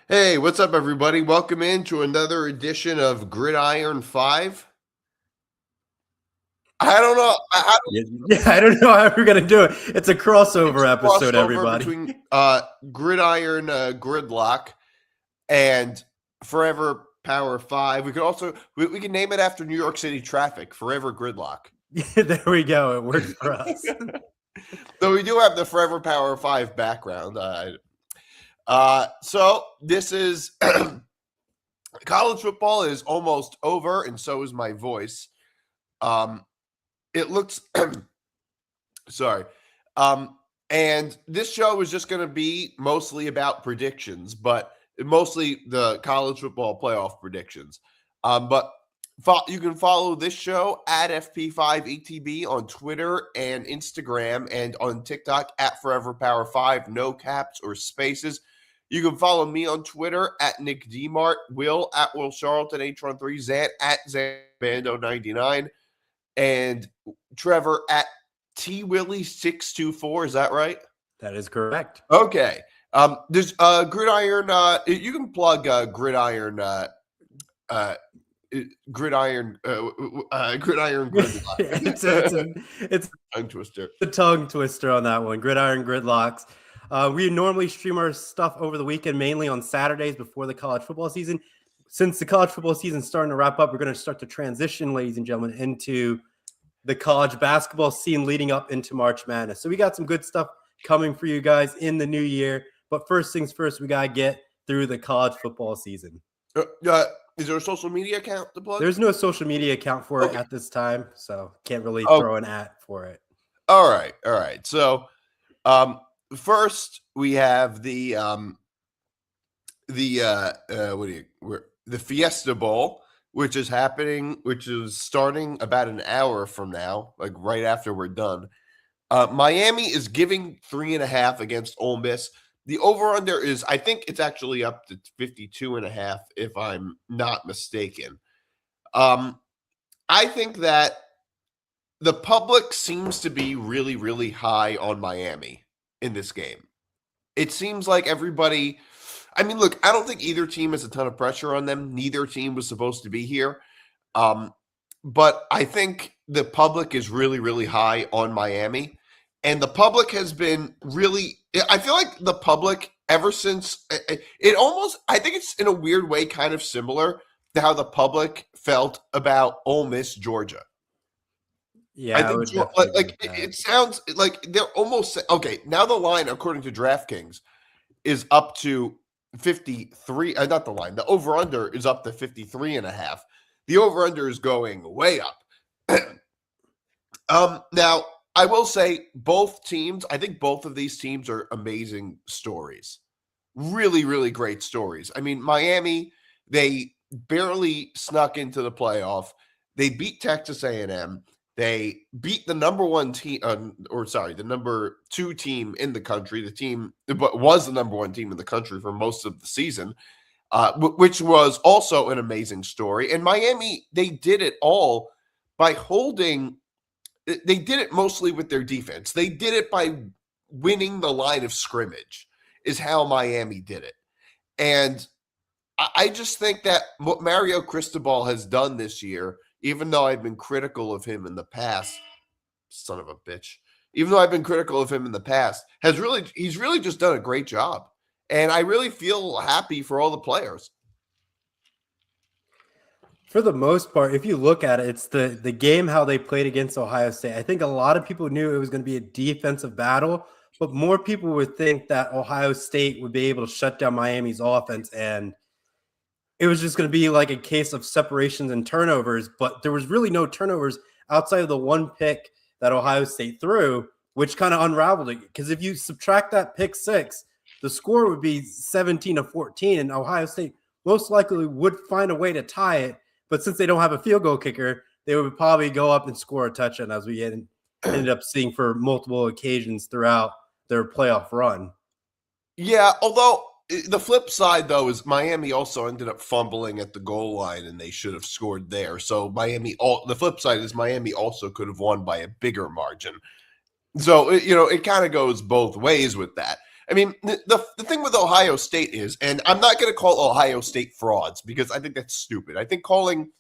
Hey, what's up, everybody? Welcome in to another edition of Gridiron 5. I don't know. Yeah, I don't know how we're gonna do it. It's a It's crossover a episode, crossover everybody. between Gridiron Gridlock and Forever Power 5. We could also we can name it after New York City traffic, Forever Gridlock. There we go. It worked for us. So we do have the Forever Power 5 background. So this is college football is almost over, and so is my voice. It looks sorry. And this show is just going to be mostly about predictions, but mostly the college football playoff predictions. But you can follow this show at FP5ETB on Twitter and Instagram, and on TikTok at Forever Power 5, no caps or spaces. You can follow me on Twitter at Nick DMart, Will at Will Charlton H13, Zan at Zain Bando 99, and Trevor at TWilly624. Is that right? That is correct. Okay. There's Gridiron. You can plug Gridiron. Gridiron. Gridiron Gridlock. It's Tongue twister. the tongue twister on that one. Gridiron Gridlocks. We normally stream our stuff over the weekend, mainly on Saturdays before the college football season. Since the college football season is starting to wrap up, we're going to start to transition, ladies and gentlemen, into the college basketball scene leading up into March Madness. So we got some good stuff coming for you guys in the new year. But first things first, we got to get through the college football season. Is there a social media account to plug? There's no social media account for it at this time, so can't really throw an ad for it. All right. So, first we have the Fiesta Bowl, which is happening, which is starting about an hour from now, like right after we're done. Miami is giving 3.5 against Ole Miss. The over-under is, I think it's actually up to 52.5, if I'm not mistaken. I think that the public seems to be really, really high on Miami in this game. It seems like everybody, I mean, look, I don't think either team has a ton of pressure on them. Neither team was supposed to be here. But I think the public is really, really high on Miami. And the public has been really, I feel like the public, ever since it almost, I think it's in a weird way kind of similar to how the public felt about Ole Miss, Georgia. Yeah, I think it sounds like they're almost okay. Now the line, according to DraftKings, is up to 53. Not the line. The over/under is up to 53.5. The over/under is going way up. Now I will say both teams. I think both of these teams are amazing stories. Really, really great stories. I mean, Miami, they barely snuck into the playoff. They beat Texas A&M. They beat the number one team, the number 2 team in the country. The team was the number 1 team in the country for most of the season, which was also an amazing story. And Miami, they did it all by holding. They did it mostly with their defense. They did it by winning the line of scrimmage, is how Miami did it. And I just think that what Mario Cristobal has done this year, even though I've been critical of him in the past, son of a bitch, even though I've been critical of him in the past, he's really just done a great job. And I really feel happy for all the players. For the most part, if you look at it, it's the game how they played against Ohio State. I think a lot of people knew it was going to be a defensive battle, but more people would think that Ohio State would be able to shut down Miami's offense, and it was just going to be like a case of separations and turnovers. But there was really no turnovers outside of the one pick that Ohio State threw, which kind of unraveled it. Because if you subtract that pick 6, the score would be 17-14, and Ohio State most likely would find a way to tie it. But since they don't have a field goal kicker, they would probably go up and score a touchdown, as we ended up seeing for multiple occasions throughout their playoff run. Yeah, although the flip side, though, is Miami also ended up fumbling at the goal line, and they should have scored there. So the flip side is Miami also could have won by a bigger margin. So, it kind of goes both ways with that. I mean, the thing with Ohio State is, and I'm not going to call Ohio State frauds because I think that's stupid. I think calling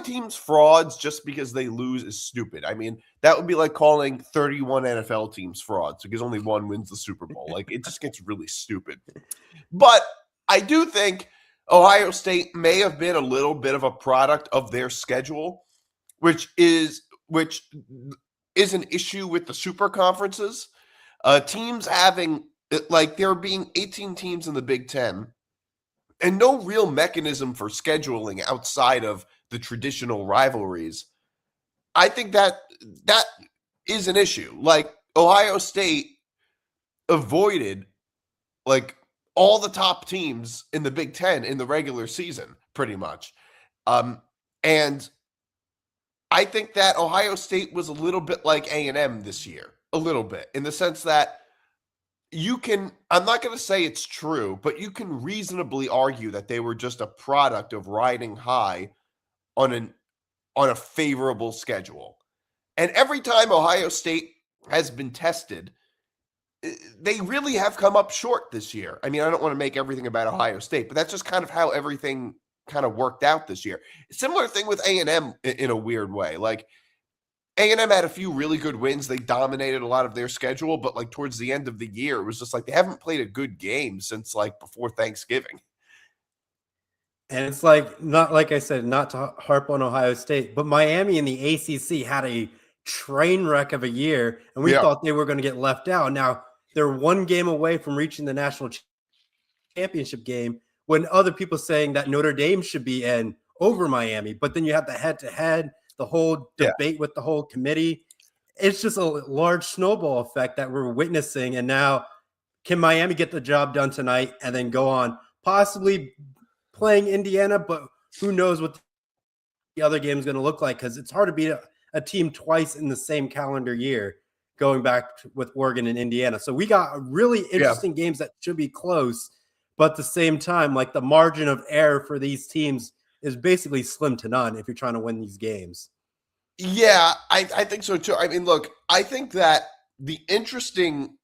teams frauds just because they lose is stupid. I mean, that would be like calling 31 NFL teams frauds because only one wins the Super Bowl. Like, it just gets really stupid. But I do think Ohio State may have been a little bit of a product of their schedule, which is an issue with the super conferences. Teams having, like, there being 18 teams in the Big Ten and no real mechanism for scheduling outside of the traditional rivalries. I think that is an issue. Like, Ohio State avoided, like, all the top teams in the Big Ten in the regular season, pretty much. And I think that Ohio State was a little bit like A&M this year, a little bit, in the sense that I'm not going to say it's true, but you can reasonably argue that they were just a product of riding high on a favorable schedule. And every time Ohio State has been tested, they really have come up short this year. I mean, I don't want to make everything about Ohio State, but that's just kind of how everything kind of worked out this year. Similar thing with A&M in a weird way. Like, A&M had a few really good wins. They dominated a lot of their schedule, but like towards the end of the year, it was just like they haven't played a good game since like before Thanksgiving. And it's like, not like I said, not to harp on Ohio State, but Miami in the ACC had a train wreck of a year, and we thought they were going to get left out. Now, they're one game away from reaching the national championship game when other people saying that Notre Dame should be in over Miami. But then you have the head-to-head, the whole debate with the whole committee. It's just a large snowball effect that we're witnessing. And now, can Miami get the job done tonight and then go on possibly playing Indiana? But who knows what the other game is going to look like, because it's hard to beat a team twice in the same calendar year, going back with Oregon and Indiana. So we got really interesting games that should be close, but at the same time, like, the margin of error for these teams is basically slim to none if you're trying to win these games. Yeah, I think so too. I mean, look, I think that the interesting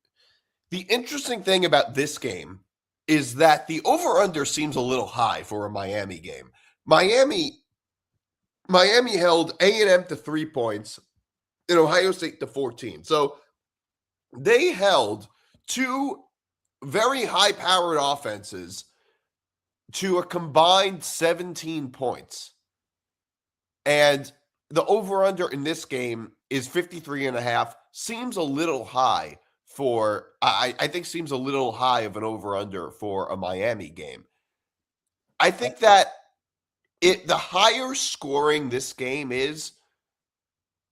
thing about this game is that the over-under seems a little high for a Miami game. Miami held A&M to 3 points and Ohio State to 14. So they held two very high-powered offenses to a combined 17 points. And the over-under in this game is 53.5. Seems a little high for, I think seems a little high of an over-under for a Miami game. I think that the higher scoring this game is,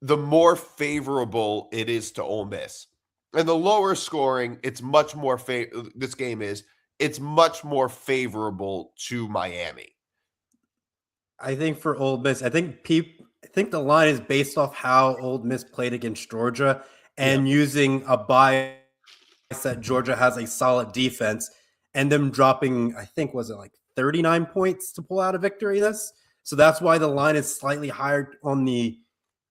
the more favorable it is to Ole Miss. And the lower scoring, it's much more it's much more favorable to Miami. I think for Ole Miss, I think the line is based off how Ole Miss played against Georgia and using a bias that Georgia has a solid defense, and them dropping, I think, was it like 39 points to pull out a victory in this? So that's why the line is slightly higher on the,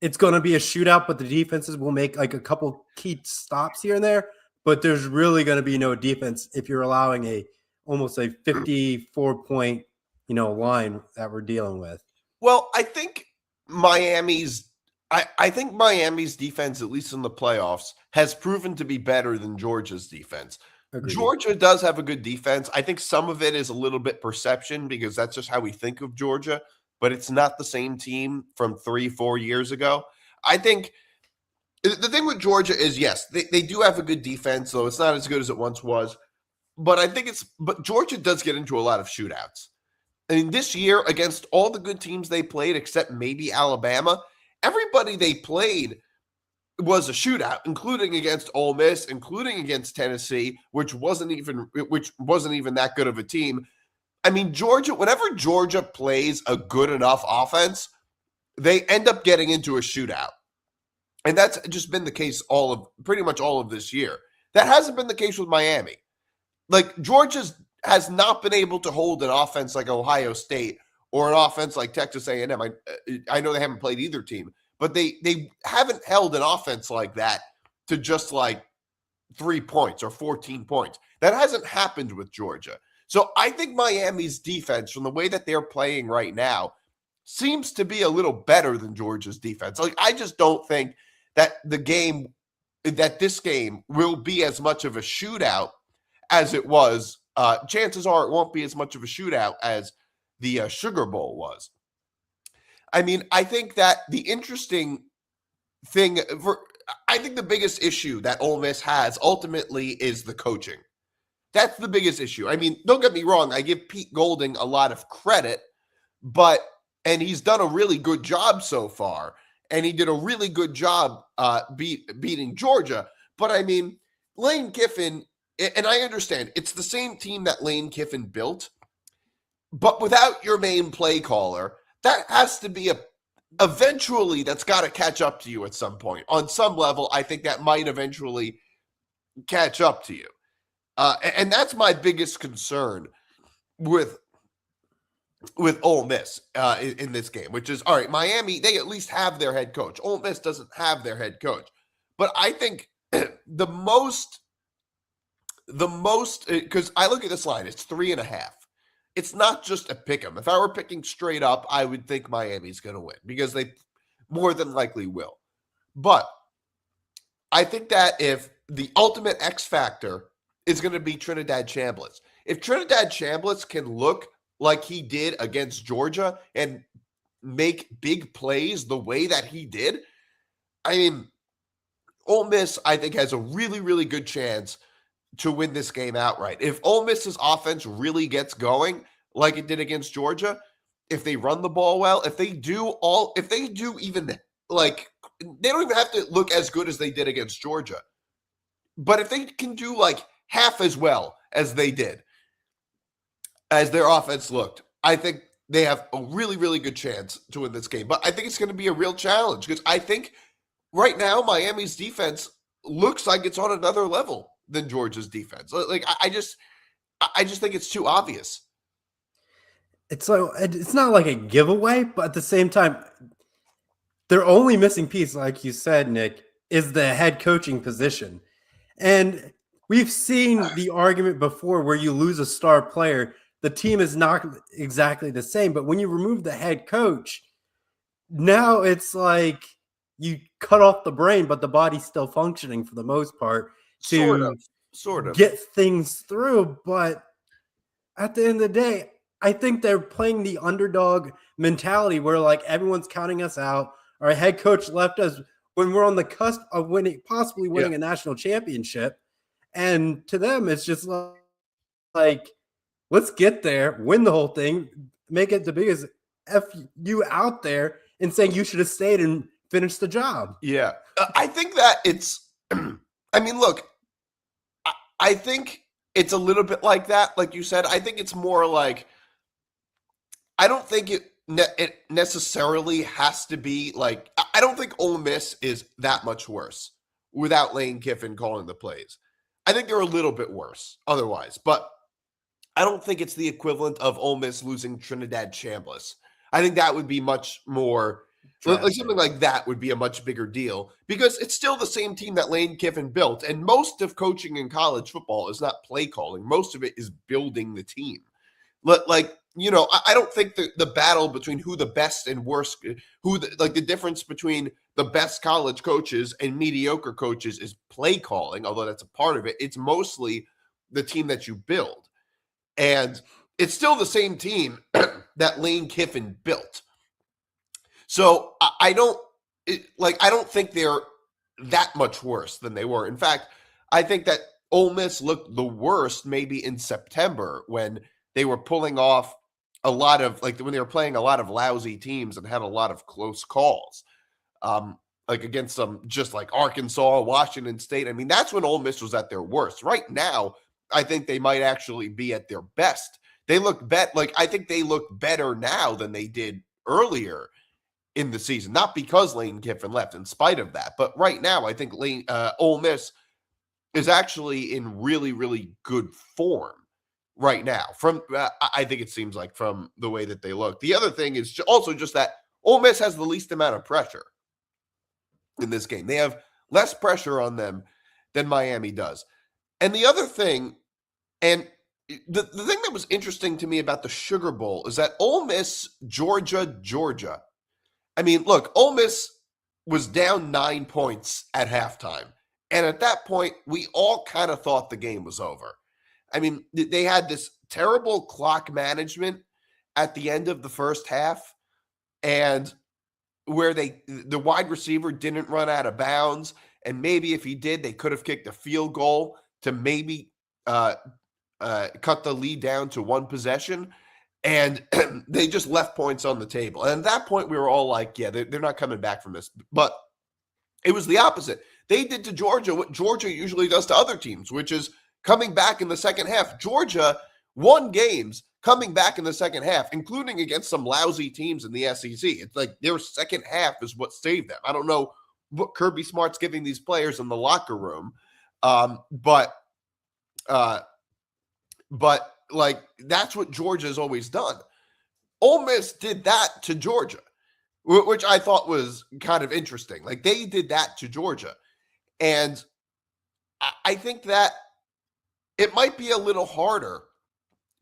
it's going to be a shootout, but the defenses will make like a couple key stops here and there, but there's really going to be no defense if you're allowing almost a 54-point, line that we're dealing with. Well, I think Miami's defense, at least in the playoffs, has proven to be better than Georgia's defense. Agreed. Georgia does have a good defense. I think some of it is a little bit perception because that's just how we think of Georgia, but it's not the same team from 3-4 years ago. I think the thing with Georgia is, yes, they do have a good defense, though it's not as good as it once was. But but Georgia does get into a lot of shootouts. I mean, this year, against all the good teams they played, except maybe Alabama, everybody they played was a shootout, including against Ole Miss, including against Tennessee, which wasn't even that good of a team. I mean, Georgia, whenever Georgia plays a good enough offense, they end up getting into a shootout. And that's just been the case pretty much all of this year. That hasn't been the case with Miami. Like, Georgia has not been able to hold an offense like Ohio State or an offense like Texas A&M. I know they haven't played either team, but they haven't held an offense like that to just like 3 points or 14 points. That hasn't happened with Georgia. So I think Miami's defense, from the way that they're playing right now, seems to be a little better than Georgia's defense. Like, I just don't think that this game will be as much of a shootout as it was. Chances are it won't be as much of a shootout as the Sugar Bowl was. I mean, I think that the interesting thing I think the biggest issue that Ole Miss has ultimately is the coaching. That's the biggest issue. I mean, don't get me wrong. I give Pete Golding a lot of credit, and he's done a really good job so far. And he did a really good job beating Georgia. But I mean, Lane Kiffin, and I understand, it's the same team that Lane Kiffin built, but without your main play caller, that has to be eventually that's got to catch up to you at some point. On some level, I think that might eventually catch up to you. And that's my biggest concern with Ole Miss in this game, which is, all right, Miami, they at least have their head coach. Ole Miss doesn't have their head coach. But I think the most, because I look at this line, it's 3.5. It's not just a pick 'em. If I were picking straight up, I would think Miami's going to win because they more than likely will. But I think that if the ultimate X factor is going to be Trinidad Chambliss, if Trinidad Chambliss can look like he did against Georgia and make big plays the way that he did, I mean, Ole Miss, I think, has a really, really good chance to win this game outright. If Ole Miss's offense really gets going like it did against Georgia, if they run the ball well, if they do even, like, they don't even have to look as good as they did against Georgia. But if they can do like half as well as they did, as their offense looked, I think they have a really, really good chance to win this game. But I think it's going to be a real challenge because I think right now Miami's defense looks like it's on another level than Georgia's defense. Like, I just think it's too obvious. It's not like a giveaway, but at the same time, their only missing piece, like you said, Nick, is the head coaching position. And we've seen the argument before where you lose a star player, the team is not exactly the same. But when you remove the head coach, now it's like you cut off the brain, but the body's still functioning for the most part to sort of get things through. But at the end of the day, I think they're playing the underdog mentality where like everyone's counting us out. Our head coach left us when we're on the cusp of possibly winning a national championship. And to them, it's just like, let's get there, win the whole thing, make it the biggest F you out there and saying you should have stayed and finished the job. Yeah. I think that it's, I mean, look, I think it's a little bit like that. Like you said, I think it's more like, I don't think it necessarily has to be like, I don't think Ole Miss is that much worse without Lane Kiffin calling the plays. I think they're a little bit worse otherwise, but I don't think it's the equivalent of Ole Miss losing Trinidad Chambliss. I think that would be much more, like something like that would be a much bigger deal because it's still the same team that Lane Kiffin built. And most of coaching in college football is not play calling. Most of it is building the team. Like, you know, I don't think the battle between who the best and worst, the difference between the best college coaches and mediocre coaches is play calling, although that's a part of it. It's mostly the team that you build. And it's still the same team that Lane Kiffin built. So I don't think they're that much worse than they were. In fact, I think that Ole Miss looked the worst maybe in September when they were pulling off a lot of, like, when they were playing a lot of lousy teams and had a lot of close calls, like against some just like Arkansas, Washington State. I mean, that's when Ole Miss was at their worst. Right now, I think they might actually be at their best. They look I think they look better now than they did earlier in the season. Not because Lane Kiffin left, in spite of that, but right now, I think Ole Miss is actually in really, really good form right now. I think it seems like from the way that they look. The other thing is also just that Ole Miss has the least amount of pressure in this game. They have less pressure on them than Miami does. And the other thing, and the thing that was interesting to me about the Sugar Bowl is that Ole Miss, Georgia. I mean, look, Ole Miss was down 9 points at halftime. And at that point, we all kind of thought the game was over. I mean, they had this terrible clock management at the end of the first half, and where the wide receiver didn't run out of bounds, and maybe if he did, they could have kicked a field goal to maybe cut the lead down to one possession, and they just left points on the table. And at that point, we were all like, yeah, they're not coming back from this. But it was the opposite. They did to Georgia what Georgia usually does to other teams, which is coming back in the second half. Georgia won games coming back in the second half, including against some lousy teams in the SEC. It's like their second half is what saved them. I don't know what Kirby Smart's giving these players in the locker room, but like that's what Georgia has always done. Ole Miss did that to Georgia, which I thought was kind of interesting. Like they did that to Georgia. And I think that it might be a little harder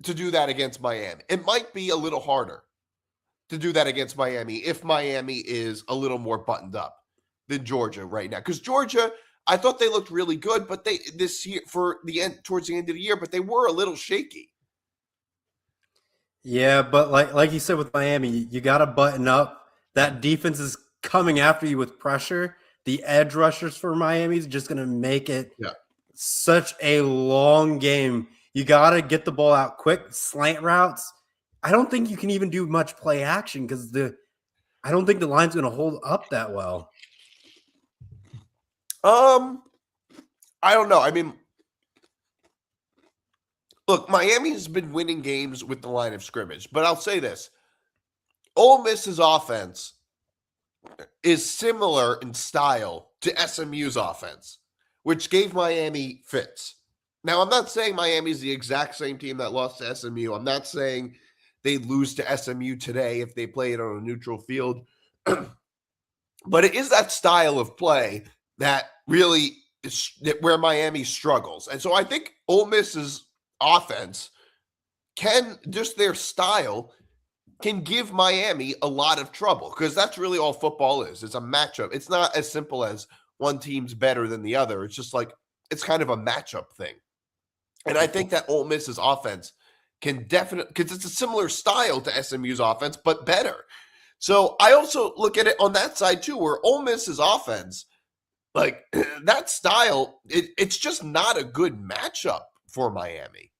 to do that against Miami. It might be a little harder to do that against Miami if Miami is a little more buttoned up than Georgia right now. Because Georgia, I thought they looked really good, but this year towards the end of the year, but they were a little shaky. Yeah, but like you said with Miami, you got to button up. That defense is coming after you with pressure. The edge rushers for Miami is just going to make it such a long game. You got to get the ball out quick. Slant routes. I don't think you can even do much play action because I don't think the line's going to hold up that well. I don't know. I mean, look, Miami's been winning games with the line of scrimmage, but I'll say this. Ole Miss's offense is similar in style to SMU's offense, which gave Miami fits. Now, I'm not saying Miami's the exact same team that lost to SMU. I'm not saying they lose to SMU today if they play it on a neutral field. But it is that style of play that really is where Miami struggles. And so I think Ole Miss's offense just their style can give Miami a lot of trouble because that's really all football is. It's a matchup. It's not as simple as one team's better than the other. It's just like it's kind of a matchup thing. And I think that Ole Miss's offense can definitely, because it's a similar style to SMU's offense, but better. So I also look at it on that side too, where Ole Miss's offense, like that style, it's just not a good matchup for Miami.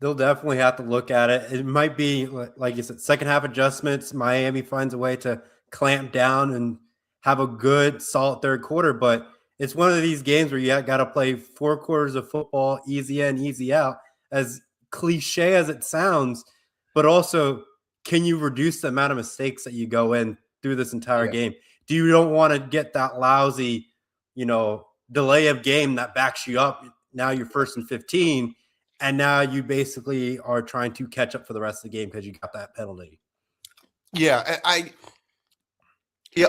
They'll definitely have to look at it. It might be, like you said, second half adjustments. Miami finds a way to clamp down and have a good, solid third quarter. But it's one of these games where you got to play 4 quarters of football, easy in, easy out, as cliche as it sounds. But also, can you reduce the amount of mistakes that you go in through this entire game? You don't want to get that lousy, delay of game that backs you up. Now you're 1st and 15. And now you basically are trying to catch up for the rest of the game because you got that penalty. Yeah,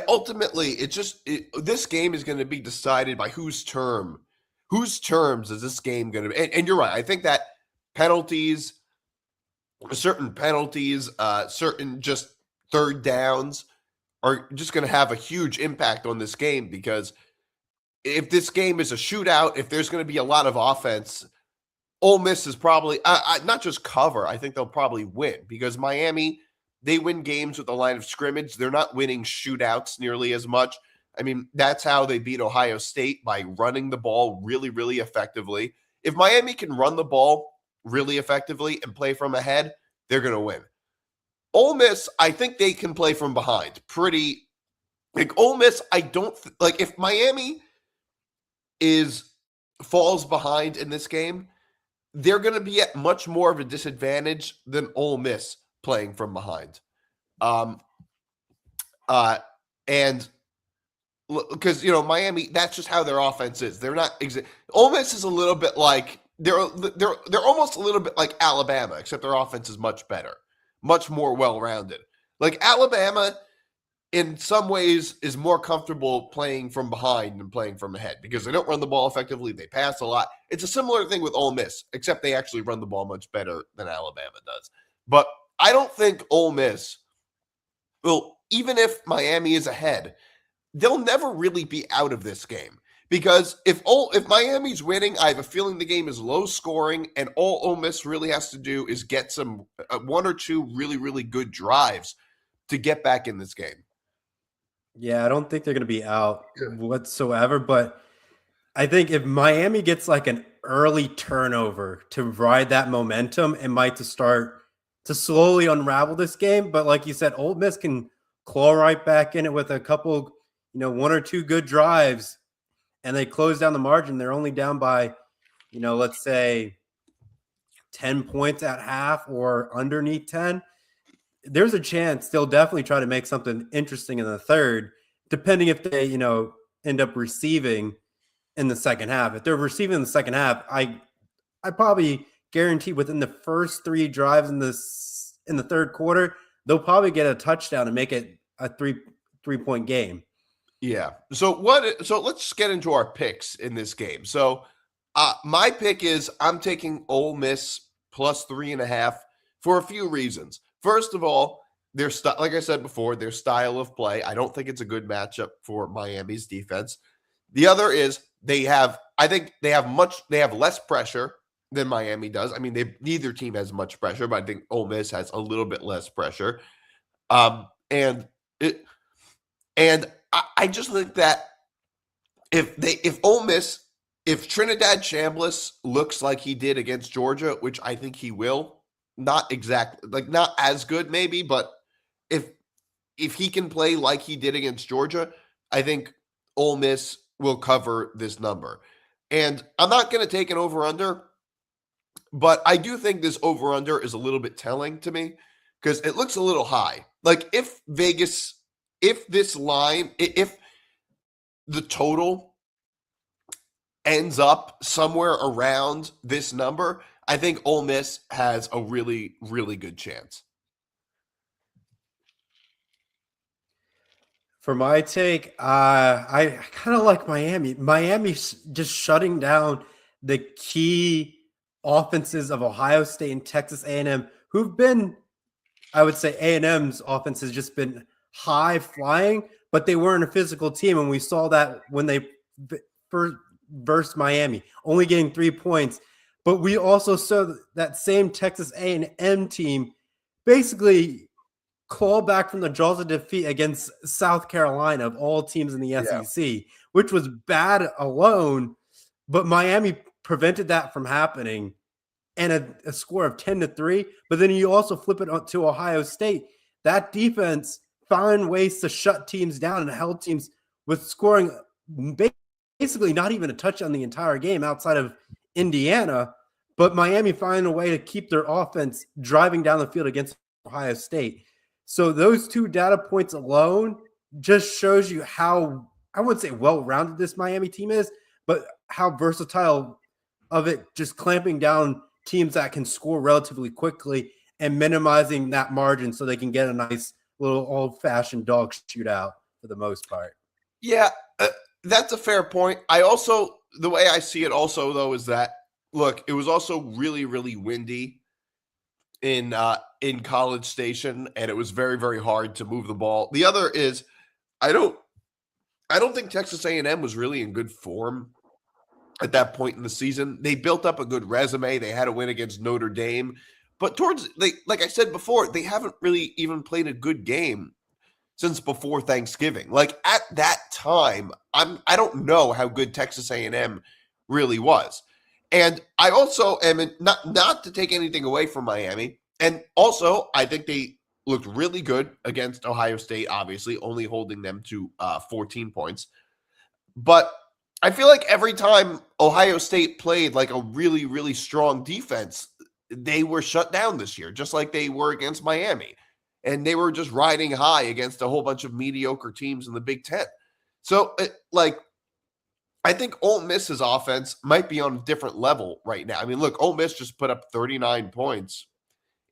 ultimately, this game is going to be decided by whose terms is this game going to be. And you're right. I think that certain penalties, certain just third downs are just going to have a huge impact on this game because if this game is a shootout, if there's going to be a lot of offense, Ole Miss is probably not just cover. I think they'll probably win because Miami, they win games with the line of scrimmage. They're not winning shootouts nearly as much. I mean, that's how they beat Ohio State, by running the ball really, really effectively. If Miami can run the ball really effectively and play from ahead, they're going to win. Ole Miss, I think they can play from behind. Ole Miss, I don't like if Miami falls behind in this game, they're going to be at much more of a disadvantage than Ole Miss playing from behind. And because, Miami, that's just how their offense is. They're not Ole Miss is a little bit like they're almost a little bit like Alabama, except their offense is much better, much more well-rounded. Like Alabama, in some ways is more comfortable playing from behind than playing from ahead because they don't run the ball effectively. They pass a lot. It's a similar thing with Ole Miss, except they actually run the ball much better than Alabama does. But I don't think Ole Miss will, even if Miami is ahead, they'll never really be out of this game. Because if Miami's winning, I have a feeling the game is low scoring, and all Ole Miss really has to do is get some one or two really, really good drives to get back in this game. Yeah, I don't think they're going to be out whatsoever, but I think if Miami gets like an early turnover to ride that momentum, it might to start to slowly unravel this game. But like you said, Ole Miss can claw right back in it with a couple, one or two good drives, and they close down the margin. They're only down by, let's say 10 points at half or underneath 10. There's a chance they'll definitely try to make something interesting in the third, depending if they, end up receiving in the second half. If they're receiving in the second half, I probably guarantee within the first three drives in the third quarter, they'll probably get a touchdown and make it a three-point game. Yeah. So let's get into our picks in this game. So my pick is I'm taking Ole Miss plus 3.5 for a few reasons. First of all, like I said before, their style of play. I don't think it's a good matchup for Miami's defense. The other is I think they have less pressure than Miami does. I mean, neither team has much pressure, but I think Ole Miss has a little bit less pressure. And I just think that if Ole Miss, if Trinidad Chambliss looks like he did against Georgia, which I think he will, not as good maybe, but if he can play like he did against Georgia, I think Ole Miss will cover this number. And I'm not going to take an over-under, but I do think this over-under is a little bit telling to me because it looks a little high. Like if the total ends up somewhere around this number, I think Ole Miss has a really, really good chance. For my take, I kind of like Miami. Miami's just shutting down the key offenses of Ohio State and Texas A&M, who've been, I would say A&M's offense has just been high flying, but they weren't a physical team. And we saw that when they first versed Miami, only getting 3 points. But we also saw that same Texas A&M team basically claw back from the jaws of defeat against South Carolina of all teams in the SEC, which was bad alone. But Miami prevented that from happening and a score of 10-3. But then you also flip it to Ohio State. That defense found ways to shut teams down and held teams with scoring basically not even a touchdown the entire game outside of Indiana. But Miami found a way to keep their offense driving down the field against Ohio State. So those two data points alone just shows you how, I wouldn't say well-rounded this Miami team is, but how versatile of it, just clamping down teams that can score relatively quickly and minimizing that margin so they can get a nice little old-fashioned dog shootout for the most part. Yeah, that's a fair point. The way I see it also, though, is that, look, it was also really, really windy in College Station, and it was very, very hard to move the ball. The other is I don't think Texas A&M was really in good form at that point in the season. They built up a good resume. They had a win against Notre Dame, but like I said before, they haven't really even played a good game since before Thanksgiving. Like at that time, I don't know how good Texas A&M really was. And I also am not to take anything away from Miami. And also, I think they looked really good against Ohio State, obviously, only holding them to 14 points. But I feel like every time Ohio State played like a really, really strong defense, they were shut down this year, just like they were against Miami. And they were just riding high against a whole bunch of mediocre teams in the Big Ten. So, I think Ole Miss's offense might be on a different level right now. I mean, look, Ole Miss just put up 39 points.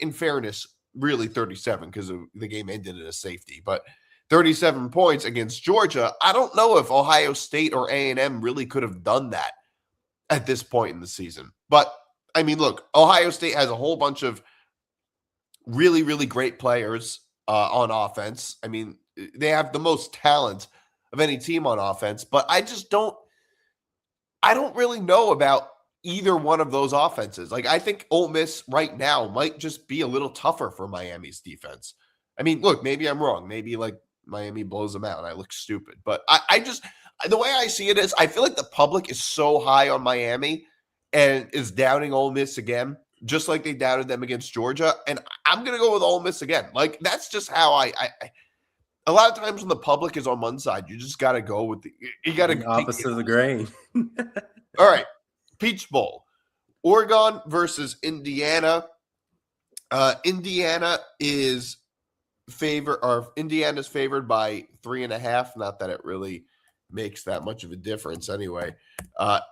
In fairness, really 37 because the game ended in a safety. But 37 points against Georgia. I don't know if Ohio State or A&M really could have done that at this point in the season. But, I mean, look, Ohio State has a whole bunch of really, really great players on offense. I mean, they have the most talent of any team on offense, but I don't really know about either one of those offenses. Like, I think Ole Miss right now might just be a little tougher for Miami's defense. I mean, look, maybe I'm wrong. Maybe like Miami blows them out and I look stupid. But I just, the way I see it is I feel like the public is so high on Miami and is doubting Ole Miss again, just like they doubted them against Georgia. And I'm going to go with Ole Miss again. Like, that's just how I a lot of times when the public is on one side, you just got to go with you got to opposite of the grain. All right. Peach Bowl. Oregon versus Indiana. Indiana's favored by 3.5. Not that it really makes that much of a difference anyway.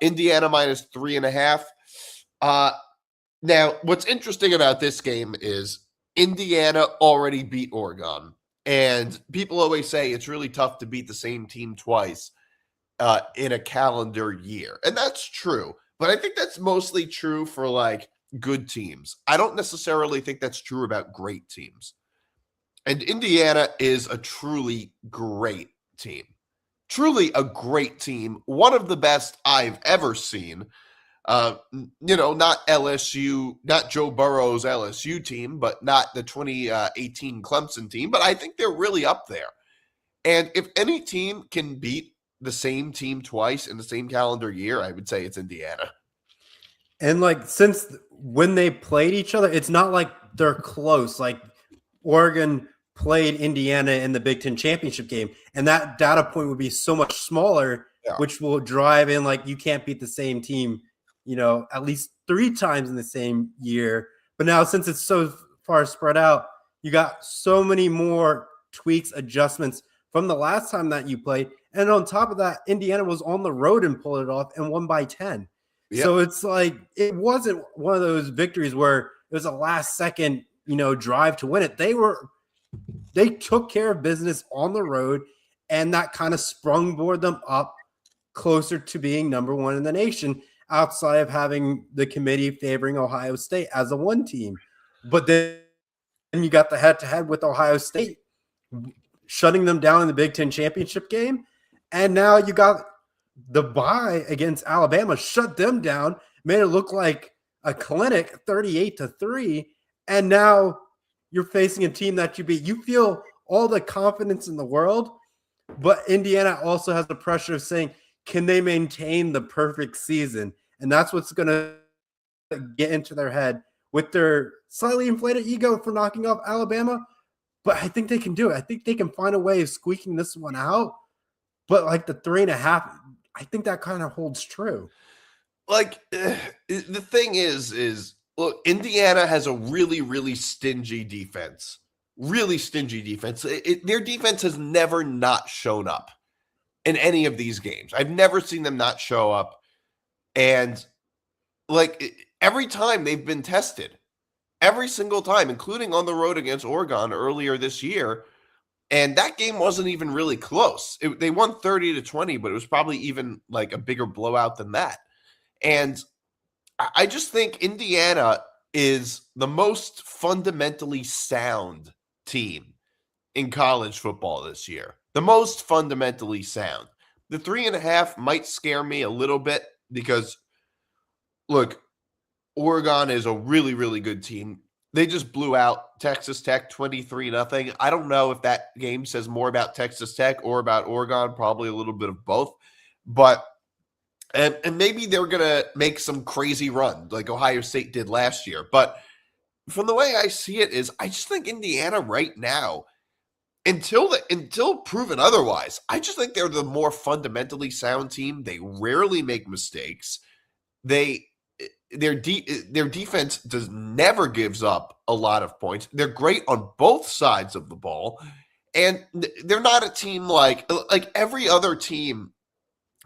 Indiana minus 3.5. Now, what's interesting about this game is Indiana already beat Oregon. And people always say it's really tough to beat the same team twice in a calendar year. And that's true. But I think that's mostly true for like good teams. I don't necessarily think that's true about great teams. And Indiana is a truly great team. Truly a great team. One of the best I've ever seen. Not LSU, not Joe Burrow's LSU team, but not the 2018 Clemson team, but I think they're really up there. And if any team can beat the same team twice in the same calendar year, I would say it's Indiana. And like, since when they played each other, it's not like they're close. Like, Oregon played Indiana in the Big Ten championship game, and that data point would be so much smaller, which will drive in like you can't beat the same team, at least 3 times in the same year. But now, since it's so far spread out, you got so many more tweaks, adjustments from the last time that you played. And on top of that, Indiana was on the road and pulled it off and won by 10. Yep. So it's like, it wasn't one of those victories where it was a last second, drive to win it. They took care of business on the road, and that kind of sprungboard them up closer to being number 1 in the nation, outside of having the committee favoring Ohio State as a 1 team. But then you got the head-to-head with Ohio State, shutting them down in the Big Ten championship game. And now you got the bye against Alabama, shut them down, made it look like a clinic, 38-3. And now you're facing a team that you beat. You feel all the confidence in the world, but Indiana also has the pressure of saying, can they maintain the perfect season? And that's what's going to get into their head with their slightly inflated ego for knocking off Alabama. But I think they can do it. I think they can find a way of squeaking this one out. But like the 3.5, I think that kind of holds true. Like, the thing is look, Indiana has a really, really stingy defense. Really stingy defense. Their defense has never not shown up in any of these games. I've never seen them not show up. And like, every time they've been tested, every single time, including on the road against Oregon earlier this year. And that game wasn't even really close. They won 30-20, but it was probably even like a bigger blowout than that. And I just think Indiana is the most fundamentally sound team in college football this year. The most fundamentally sound. The 3.5 might scare me a little bit because, look, Oregon is a really, really good team. They just blew out Texas Tech 23-0. I don't know if that game says more about Texas Tech or about Oregon, probably a little bit of both. But and maybe they're going to make some crazy run like Ohio State did last year. But from the way I see it is I just think Indiana right now, until proven otherwise, I just think they're the more fundamentally sound team. They rarely make mistakes. Their defense never gives up a lot of points. They're great on both sides of the ball. And they're not a team like every other team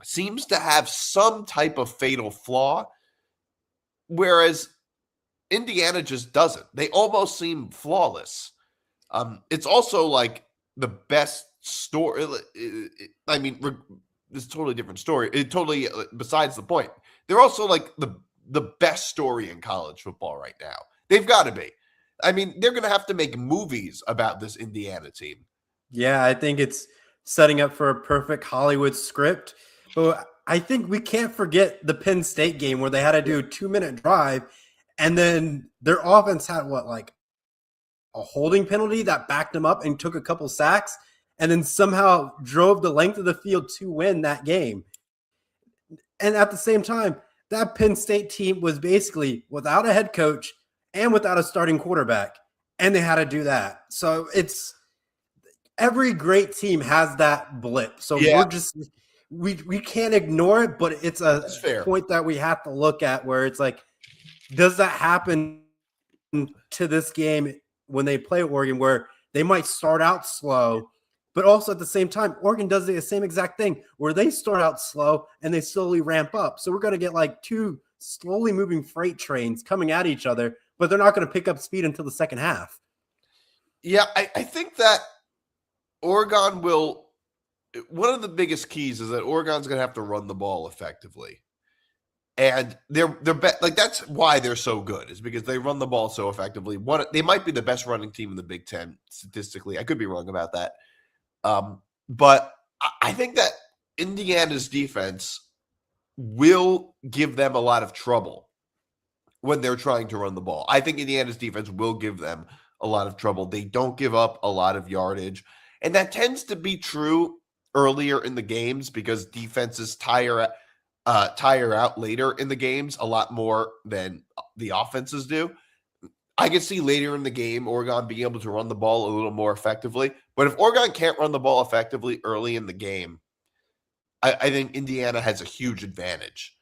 seems to have some type of fatal flaw, whereas Indiana just doesn't. They almost seem flawless. It's also like the best story. I mean, this is a totally different story. It totally besides the point. They're also like the best story in college football right now. They've got to be. I mean, they're going to have to make movies about this Indiana team. Yeah, I think it's setting up for a perfect Hollywood script. But I think we can't forget the Penn State game where they had to do a 2-minute drive, and then their offense had like a holding penalty that backed them up and took a couple sacks, and then somehow drove the length of the field to win that game. And at the same time, that Penn State team was basically without a head coach and without a starting quarterback, and they had to do that. So it's every great team has that blip. So we're just we can't ignore it, but it's a point that we have to look at where it's like, does that happen to this game when they play Oregon, where they might start out slow, but also at the same time, Oregon does the same exact thing where they start out slow and they slowly ramp up. So we're going to get like two slowly moving freight trains coming at each other, but they're not going to pick up speed until the second half. Yeah, I think that Oregon will – one of the biggest keys is that Oregon's going to have to run the ball effectively. And they're like that's why they're so good, is because they run the ball so effectively. They might be the best running team in the Big Ten statistically. I could be wrong about that. But I think that Indiana's defense will give them a lot of trouble when they're trying to run the ball. I think Indiana's defense will give them a lot of trouble. They don't give up a lot of yardage. And that tends to be true earlier in the games because defenses tire out later in the games a lot more than the offenses do. I can see later in the game Oregon being able to run the ball a little more effectively. But if Oregon can't run the ball effectively early in the game, I think Indiana has a huge advantage.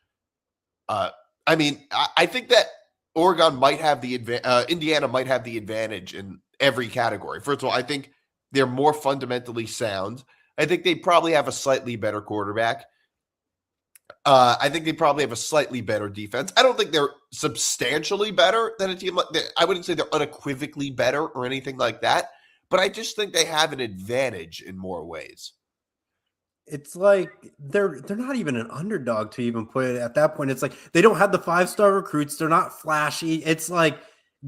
I think that Oregon might have Indiana might have the advantage in every category. First of all, I think they're more fundamentally sound. I think they probably have a slightly better quarterback. I think they probably have a slightly better defense. I don't think they're substantially better than a team like that. I wouldn't say they're unequivocally better or anything like that, but I just think they have an advantage in more ways. It's like they're not even an underdog to even put it at that point. It's like they don't have the 5-star recruits. They're not flashy. It's like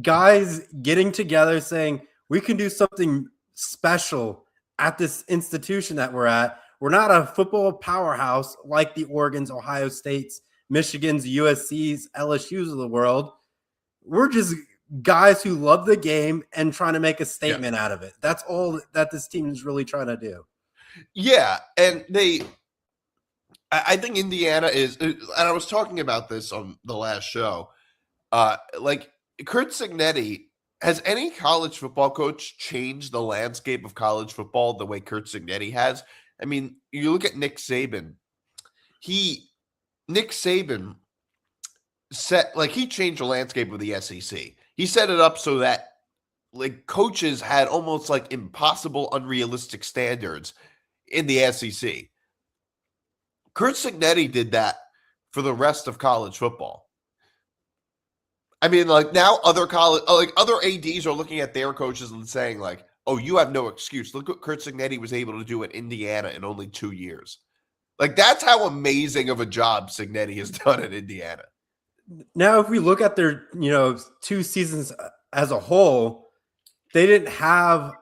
guys getting together saying, we can do something special at this institution that we're at. We're not a football powerhouse like the Oregons, Ohio States, Michigans, USCs, LSUs of the world. We're just guys who love the game and trying to make a statement out of it. That's all that this team is really trying to do. Yeah, and I think Indiana is, and I was talking about this on the last show, like Curt Cignetti, has any college football coach changed the landscape of college football the way Curt Cignetti has? I mean, you look at Nick Saban. He changed the landscape of the SEC. He set it up so that like coaches had almost like impossible, unrealistic standards in the SEC. Curt Cignetti did that for the rest of college football. I mean, like now other ADs are looking at their coaches and saying like, oh, you have no excuse. Look what Curt Cignetti was able to do at Indiana in only 2 years. Like, that's how amazing of a job Cignetti has done at Indiana. Now, if we look at their, 2 seasons as a whole, they did have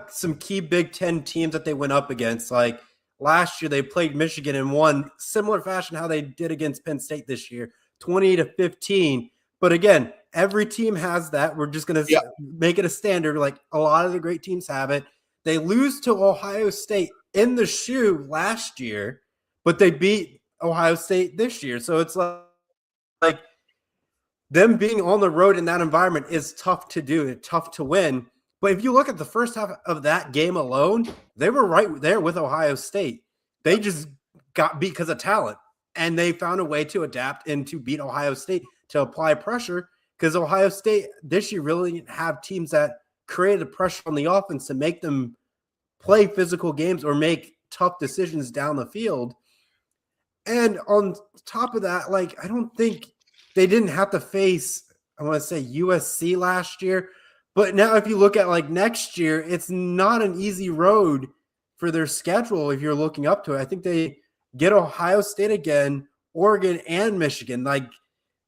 some key Big Ten teams that they went up against. Like last year, they played Michigan and won similar fashion how they did against Penn State this year, 20-15. But again, every team has that. We're just going to make it a standard. Like a lot of the great teams have it. They lose to Ohio State in the shoe last year, but they beat Ohio State this year. So it's like them being on the road in that environment is tough to do. It's tough to win. But if you look at the first half of that game alone, they were right there with Ohio State. They just got beat because of talent, and they found a way to adapt and to beat Ohio State, to apply pressure, because Ohio State this year really didn't have teams that created pressure on the offense to make them play physical games or make tough decisions down the field. And on top of that, like I don't think they didn't have to face, I want to say USC last year. But now if you look at like next year, it's not an easy road for their schedule, if you're looking up to it, I think they get Ohio State again, Oregon, and Michigan. Like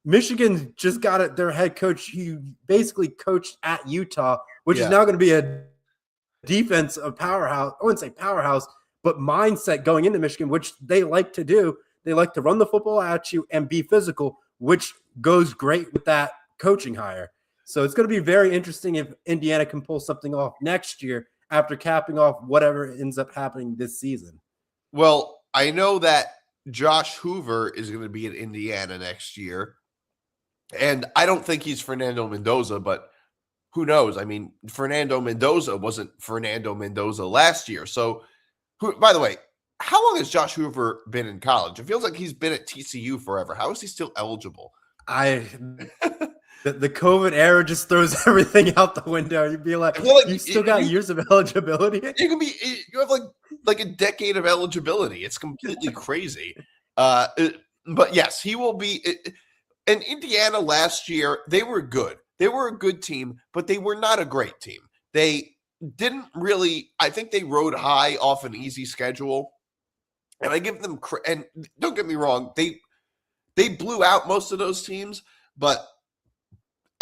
Michigan just got their head coach who basically coached at Utah, which is now going to be a defense of powerhouse. I wouldn't say powerhouse, but mindset going into Michigan, which they like to do. They like to run the football at you and be physical, which goes great with that coaching hire. So it's going to be very interesting if Indiana can pull something off next year after capping off whatever ends up happening this season. Well, I know that Josh Hoover is going to be in Indiana next year. And I don't think he's Fernando Mendoza, but who knows? I mean, Fernando Mendoza wasn't Fernando Mendoza last year. So, by the way, how long has Josh Hoover been in college? It feels like he's been at TCU forever. How is he still eligible? The COVID era just throws everything out the window. You'd be like you still got years of eligibility. You have like a decade of eligibility. It's completely crazy. But yes, he will be. And Indiana last year, they were good. They were a good team, but they were not a great team. They didn't really. I think they rode high off an easy schedule, and I give them. And don't get me wrong, they blew out most of those teams, but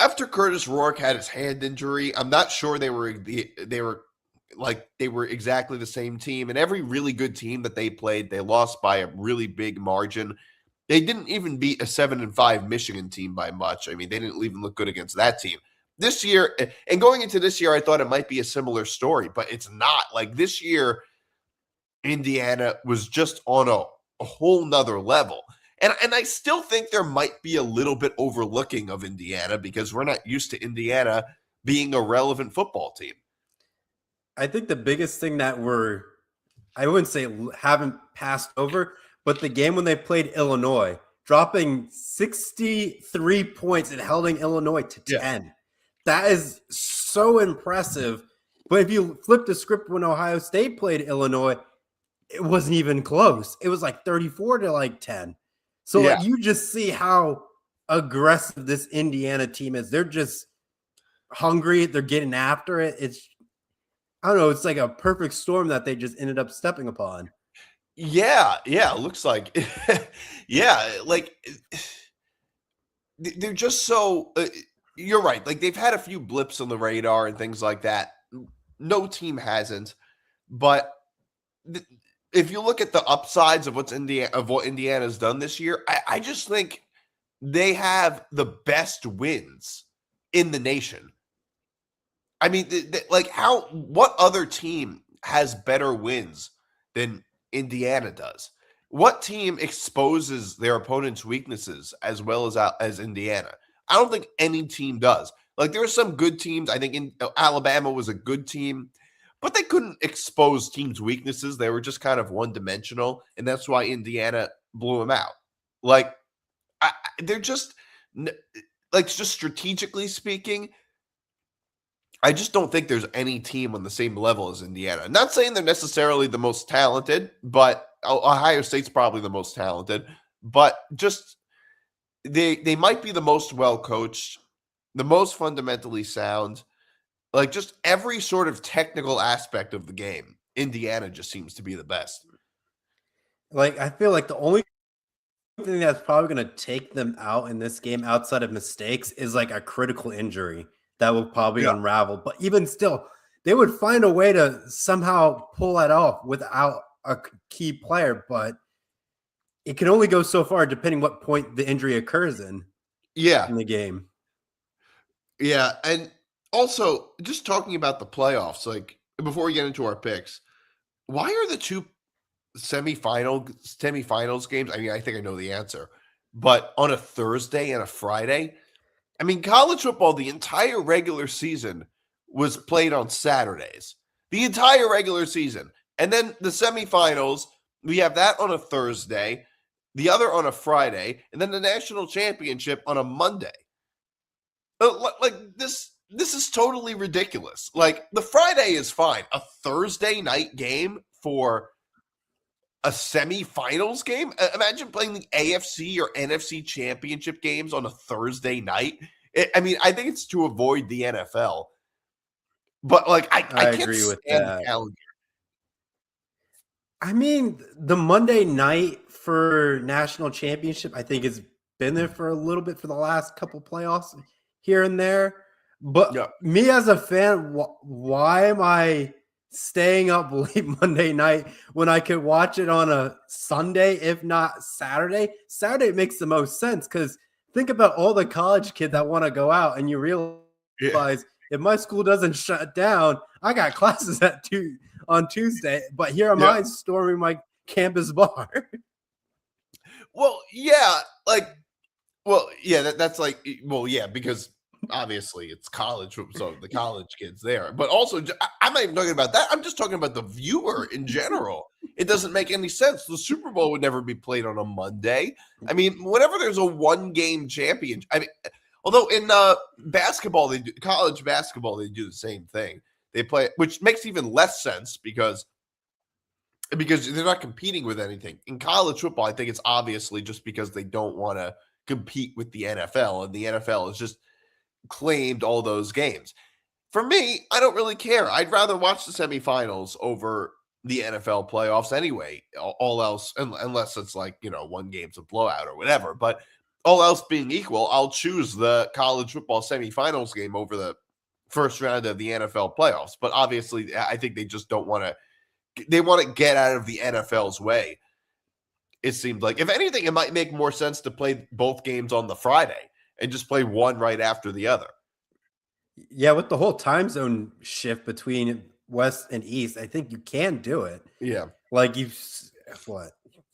after Curtis Rourke had his hand injury, I'm not sure they were exactly the same team. And every really good team that they played, they lost by a really big margin. They didn't even beat a 7-5 Michigan team by much. I mean, they didn't even look good against that team. This year, and going into this year, I thought it might be a similar story, but it's not. Like this year, Indiana was just on a whole nother level. And I still think there might be a little bit overlooking of Indiana because we're not used to Indiana being a relevant football team. I think the biggest thing that I wouldn't say haven't passed over, but the game when they played Illinois, dropping 63 points and holding Illinois to 10. Yeah. That is so impressive. But if you flip the script when Ohio State played Illinois, it wasn't even close. It was like 34 to 10. So like you just see how aggressive this Indiana team is. They're just hungry. They're getting after it. I don't know. It's like a perfect storm that they just ended up stepping upon. Yeah. It looks like, like they're just so. You're right. Like they've had a few blips on the radar and things like that. No team hasn't, but. If you look at the upsides of what Indiana's done this year, I just think they have the best wins in the nation. I mean, what other team has better wins than Indiana does? What team exposes their opponent's weaknesses as well as Indiana? I don't think any team does. Like there are some good teams. I think Alabama was a good team. But they couldn't expose teams' weaknesses. They were just kind of one-dimensional, and that's why Indiana blew them out. Like, they're just strategically speaking, I just don't think there's any team on the same level as Indiana. I'm not saying they're necessarily the most talented, but Ohio State's probably the most talented. But just they might be the most well-coached, the most fundamentally sound. Like just every sort of technical aspect of the game, Indiana just seems to be the best. Like I feel like the only thing that's probably going to take them out in this game outside of mistakes is like a critical injury that will probably unravel. But even still, they would find a way to somehow pull that off without a key player. But it can only go so far depending what point the injury occurs in the game. Yeah, and also, just talking about the playoffs, like before we get into our picks, why are the two semifinals games? I mean, I think I know the answer, but on a Thursday and a Friday. I mean, college football, the entire regular season was played on Saturdays. The entire regular season. And then the semifinals, we have that on a Thursday, the other on a Friday, and then the national championship on a Monday. Like this is totally ridiculous. Like the Friday is fine. A Thursday night game for a semifinals game? Imagine playing the AFC or NFC championship games on a Thursday night. I think it's to avoid the NFL. But like I can't agree with stand that. the calendar. I mean, the Monday night for national championship, I think has been there for a little bit for the last couple playoffs here and there. But Yeah. me as a fan, why am I staying up late Monday night when I could watch it on a Sunday, if not Saturday? Saturday makes the most sense because think about all the college kids that want to go out, and you Yeah. realize if my school doesn't shut down, I got classes at 2 on Tuesday, but here am Yeah. I storming my campus bar. Well, yeah, like, well, yeah, that's like, well, yeah, because obviously it's college, so the college kids there, but also I'm not even talking about that. I'm just talking about the viewer in general. It doesn't make any sense. The Super Bowl would never be played on a Monday. I mean, whenever there's a one game champion, I mean, although in basketball, college basketball, they do the same thing. They play, which makes even less sense because they're not competing with anything. In college football, I think it's obviously just because they don't want to compete with the NFL, and the NFL has just claimed all those games. For me, I don't really care. I'd rather watch the semifinals over the NFL playoffs anyway. All else, unless it's like, one game's a blowout or whatever. But all else being equal, I'll choose the college football semifinals game over the first round of the NFL playoffs. But obviously, I think they just don't want to. They want to get out of the NFL's way. It seems like, if anything, it might make more sense to play both games on the Friday and just play one right after the other. Yeah, with the whole time zone shift between West and East, I think you can do it. Yeah. Like you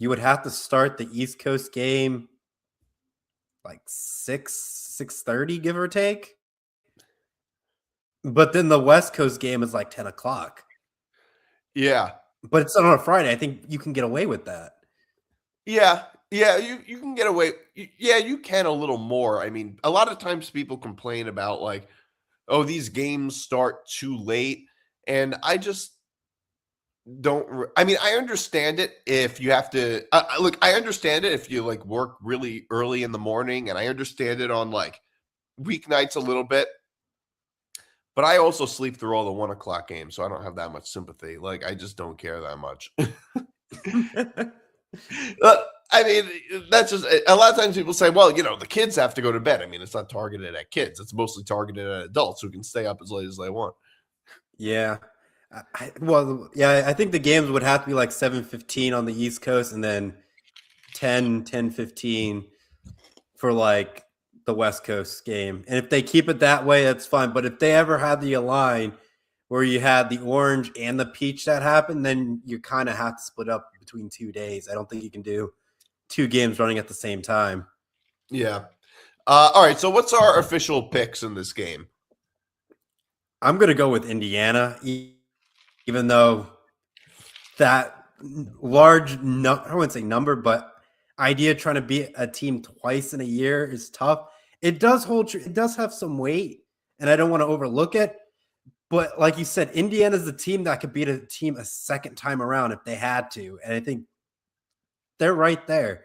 would have to start the East Coast game like 6:30, give or take. But then the West Coast game is like 10 o'clock. Yeah. But it's on a Friday. I think you can get away with that. Yeah. Yeah. You can get away. Yeah, you can a little more. I mean, a lot of times people complain about like, oh, these games start too late. And I just don't. I mean, I understand it if you have to. Look, I understand it if you like work really early in the morning. And I understand it on like weeknights a little bit. But I also sleep through all the 1 o'clock games, so I don't have that much sympathy. Like, I just don't care that much. I mean, that's just a lot of times people say, well, the kids have to go to bed. I mean, it's not targeted at kids. It's mostly targeted at adults who can stay up as late as they want. Yeah. I think the games would have to be like 7:15 on the East Coast and then 10:15 for like the West Coast game. And if they keep it that way, that's fine. But if they ever had the line where you had the orange and the peach that happened, then you kind of have to split up between 2 days. I don't think you can do 2 games running at the same time. Yeah. All right. So what's our official picks in this game? I'm going to go with Indiana, even though that large, I wouldn't say number, but idea trying to beat a team twice in a year is tough. It does hold true. It does have some weight, and I don't want to overlook it. But like you said, Indiana's the team that could beat a team a second time around if they had to. And I think they're right there.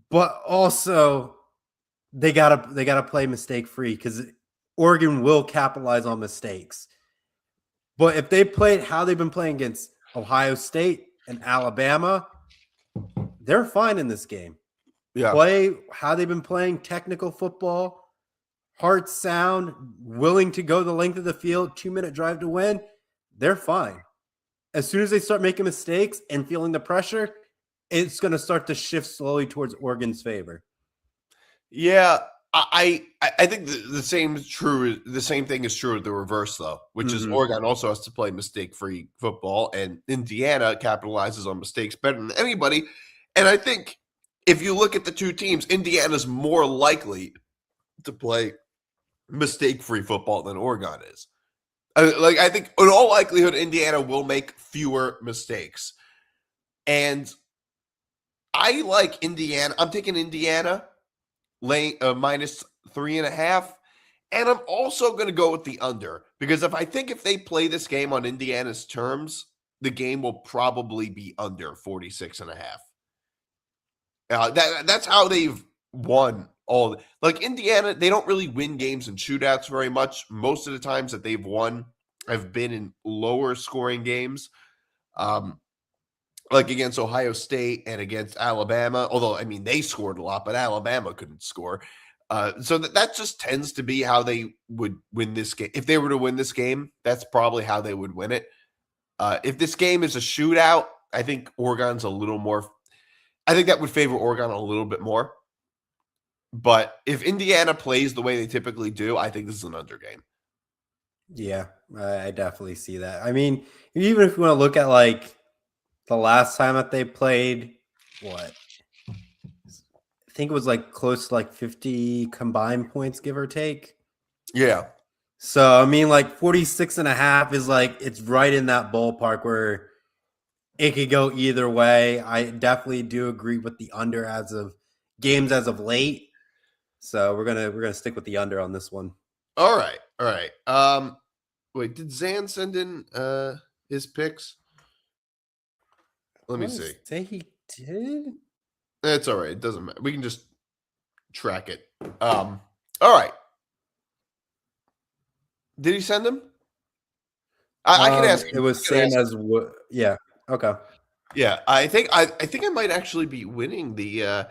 But also they gotta play mistake free because Oregon will capitalize on mistakes. But if they played how they've been playing against Ohio State and Alabama, they're fine in this game. Yeah. Play how they've been playing technical football, heart sound, willing to go the length of the field, 2-minute drive to win, they're fine. As soon as they start making mistakes and feeling the pressure, it's going to start to shift slowly towards Oregon's favor. Yeah, I think the same is true. The same thing is true at the reverse, though, which is Oregon also has to play mistake-free football, and Indiana capitalizes on mistakes better than anybody. And I think if you look at the two teams, Indiana's more likely to play mistake-free football than Oregon is. I think in all likelihood, Indiana will make fewer mistakes. And I like Indiana. I'm taking Indiana laying minus 3.5. And I'm also going to go with the under because if they play this game on Indiana's terms, the game will probably be under 46.5. That's how they've won all. Like Indiana, they don't really win games in shootouts very much. Most of the times that they've won have been in lower scoring games. like against Ohio State and against Alabama. Although, I mean, they scored a lot, but Alabama couldn't score. So that just tends to be how they would win this game. If they were to win this game, that's probably how they would win it. If this game is a shootout, I think Oregon's a little more. I think that would favor Oregon a little bit more. But if Indiana plays the way they typically do, I think this is an under game. Yeah, I definitely see that. I mean, even if you want to look at like the last time that they played, what? I think it was like close to like 50 combined points, give or take. Yeah. So, I mean, like 46.5 is like, it's right in that ballpark where it could go either way. I definitely do agree with the under as of games as of late. So we're gonna stick with the under on this one. All right. All right. Wait, did Zan send in his picks? Let me see. Say he did. It's all right. It doesn't matter. We can just track it. All right. Did he send them? I can ask. It was same as what? Yeah. Okay. Yeah, I think I might actually be winning the.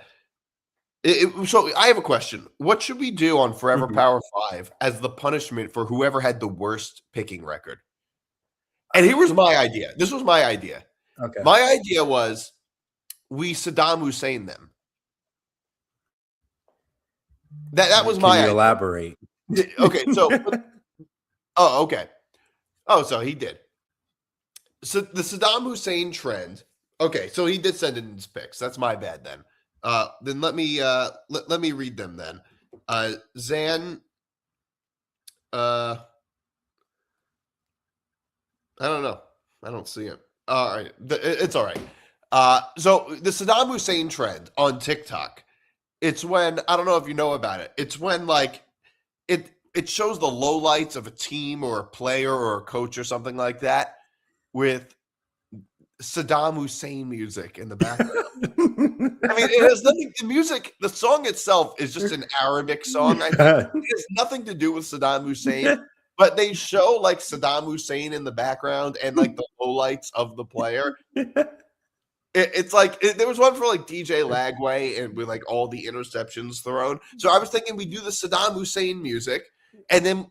So I have a question. What should we do on Forever Power 5 as the punishment for whoever had the worst picking record? And here was my idea. This was my idea. Okay. My idea was we Saddam Hussein them. That was my idea. Elaborate. Okay, so oh, okay. Oh, so he did. So the Saddam Hussein trend. Okay, so he did send in his picks. That's my bad then. Then let me read them then. Zan, I don't know. I don't see him. All right, it's all right. So the Saddam Hussein trend on TikTok, it's when, I don't know if you know about it. It's when like it shows the lowlights of a team or a player or a coach or something like that with Saddam Hussein music in the background. I mean, it has nothing. The music, the song itself is just an Arabic song. I think it has nothing to do with Saddam Hussein, but they show like Saddam Hussein in the background and like the lowlights of the player. It's like there was one for like DJ Lagway and with like all the interceptions thrown. So I was thinking we do the Saddam Hussein music and then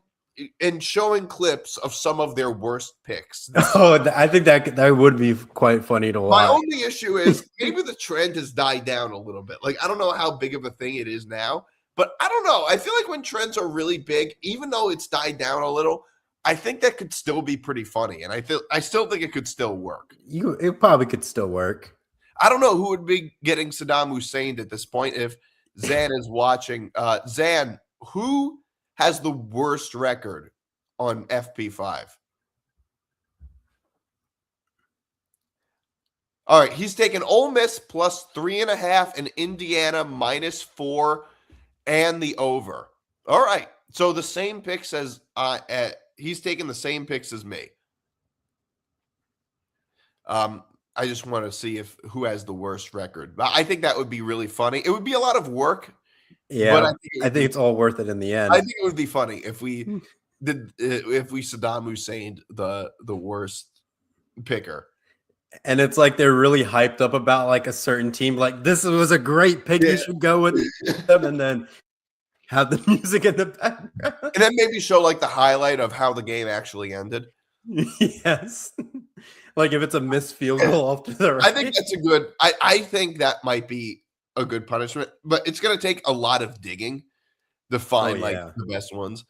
showing clips of some of their worst picks. Oh, I think that would be quite funny to watch. My only issue is maybe the trend has died down a little bit. Like, I don't know how big of a thing it is now, but I don't know. I feel like when trends are really big, even though it's died down a little, I think that could still be pretty funny. And I still think it could still work. It probably could still work. I don't know who would be getting Saddam Hussein at this point if Zan is watching. Zan, who has the worst record on FP5? All right, he's taken Ole Miss plus 3.5 and Indiana -4 and the over. All right, so the same picks as he's taking the same picks as me. I just want to see who has the worst record. I think that would be really funny. It would be a lot of work. Yeah, but I think it's all worth it in the end. I think it would be funny if we Saddam Hussein the worst picker. And it's like they're really hyped up about like a certain team. Like, this was a great pick. You should go with them, and then have the music in the background. And then maybe show like the highlight of how the game actually ended. Yes. Like if it's a missed field goal off to the right. I think that's a good I think that might be a good punishment, but it's gonna take a lot of digging to find the best ones.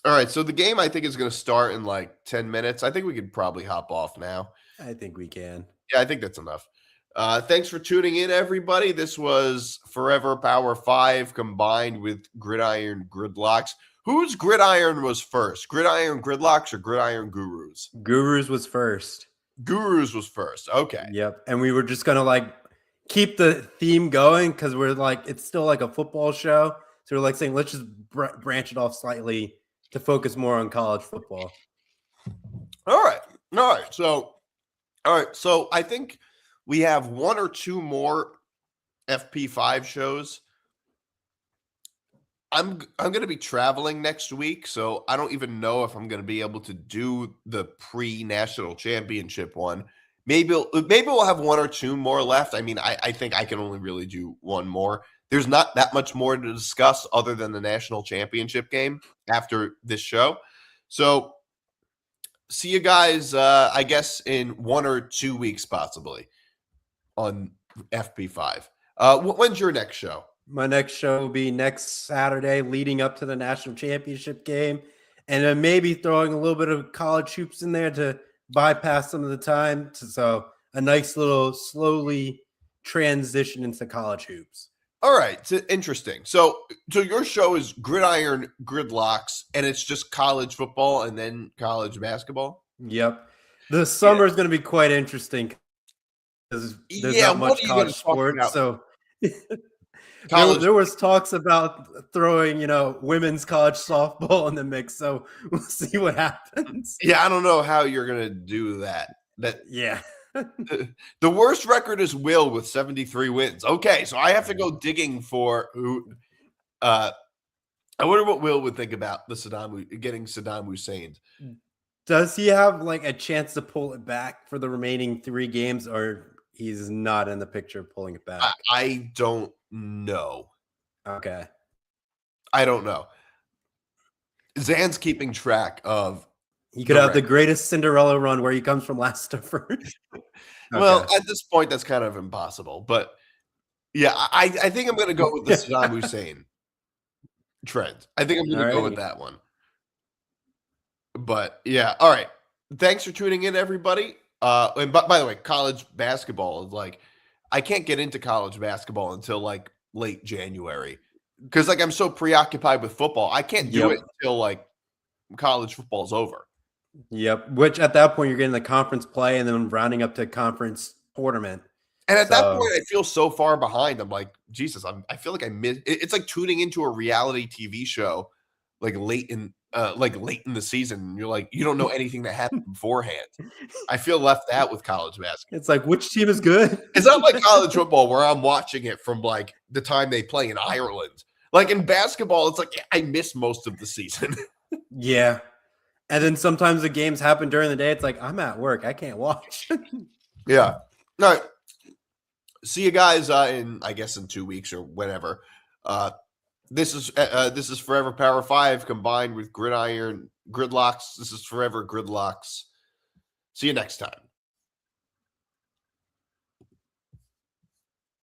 All right, so the game I think is going to start in like 10 minutes. I think we could probably hop off now. I think we can. Yeah, I think that's enough. Thanks for tuning in, everybody. This was Forever Power 5 combined with Gridiron Gridlocks. Whose Gridiron was first? Gridiron Gridlocks or Gridiron Gurus? Gurus was first. Gurus was first. Okay. Yep. And we were just going to like keep the theme going because we're like, it's still like a football show. So we're like saying, let's just branch it off slightly to focus more on college football. All right. So I think we have one or two more FP5 shows. I'm going to be traveling next week, so I don't even know if I'm going to be able to do the pre-national championship one. maybe we'll have one or two more left. I mean, I think I can only really do one more. There's not that much more to discuss other than the national championship game after this show. So see you guys, I guess, in 1 or 2 weeks, possibly, on FP5. When's your next show? My next show will be next Saturday, leading up to the national championship game, and then maybe throwing a little bit of college hoops in there to bypass some of the time. So a nice little slowly transition into college hoops. All right, it's interesting. So your show is Gridiron Gridlocks, and it's just college football and then college basketball? Yep. The summer is going to be quite interesting because there's not much college sports. So there was talks about throwing, women's college softball in the mix. So we'll see what happens. Yeah, I don't know how you're going to do that. Yeah. The worst record is Will with 73 wins. Okay, so I have to go digging for who. I wonder what Will would think about getting Saddam Hussein. Does he have like a chance to pull it back for the remaining 3 games, or he's not in the picture of pulling it back? I don't know. Okay. I don't know. Zan's keeping track of. He could have the greatest Cinderella run where he comes from last to first. Well, at this point, that's kind of impossible. But yeah, I think I'm going to go with the Saddam Hussein trend. I think I'm going to go with that one. But yeah, all right. Thanks for tuning in, everybody. And by the way, college basketball is like, I can't get into college basketball until like late January because like I'm so preoccupied with football. I can't do it until like college football is over. Yep. Which at that point you're getting the conference play and then rounding up to conference tournament. And at that point, I feel so far behind. I'm like, Jesus, I feel like I miss. It's like tuning into a reality TV show, like late in the season. You're like, you don't know anything that happened beforehand. I feel left out with college basketball. It's like, which team is good? It's not like college football where I'm watching it from like the time they play in Ireland. Like in basketball, it's like I miss most of the season. Yeah. And then sometimes the games happen during the day. It's like, I'm at work. I can't watch. Yeah. All right. See you guys in 2 weeks or whenever. This is Forever Power 5 combined with Gridiron Gridlocks. This is Forever Gridlocks. See you next time.